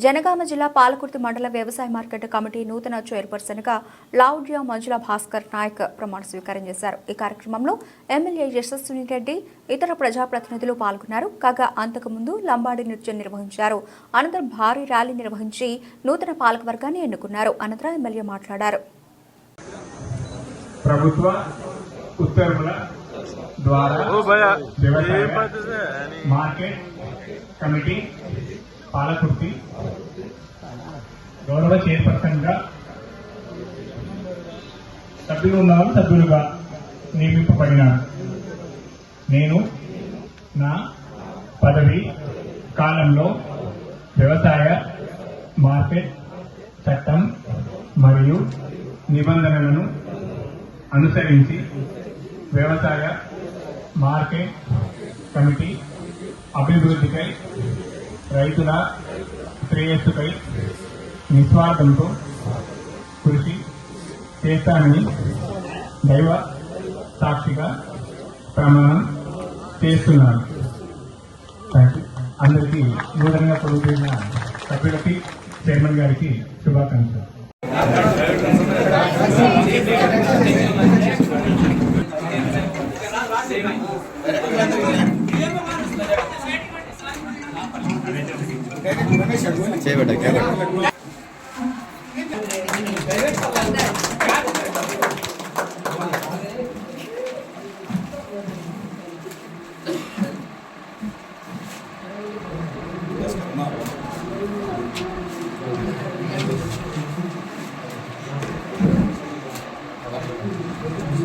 జనగామ జిల్లా పాలకుర్తి మండల వ్యవసాయ మార్కెట్ కమిటీ నూతన చైర్పర్సన్ గా లావుడ్యా మంజుల భాస్కర్ నాయక్ ప్రమాణ స్వీకారం చేశారు. ఈ కార్యక్రమంలో ఎమ్మెల్యే యశస్విని రెడ్డి, ఇతర ప్రజాప్రతినిధులు పాల్గొన్నారు. కాగా అంతకుముందు లంబాడి నృత్యం నిర్వహించారు. అనంతరం భారీ ర్యాలీ నిర్వహించి నూతన పాలకవర్గాన్ని ఎన్నుకున్నారు. అనంతరం ఎమ్మెల్యే మాట్లాడారు. ప్రభుత్వ ఉత్తర్వుల ద్వారా వ్యవసాయ మార్కెట్ కమిటీ పాలకుర్తి గౌరవ చైర్పర్సన్ గా సభ్యులుగా నియమింపబడినారు. నేను నా పదవి కాలంలో వ్యవసాయ మార్కెట్ చట్టం మరియు నిబంధనలను అనుసరించి వ్యవసాయ మార్కెట్ కమిటీ అభివృద్ధికై, రైతుల శ్రేయస్సుకై నిస్వార్థంతో కృషి చేస్తానని దైవ సాక్షిగా ప్రమాణం చేస్తున్నాను. అందరికీ నూతనంగా పొందుతున్న సభ్యులకి, చైర్మన్ గారికి శుభాకాంక్షలు. చేయబడ్డా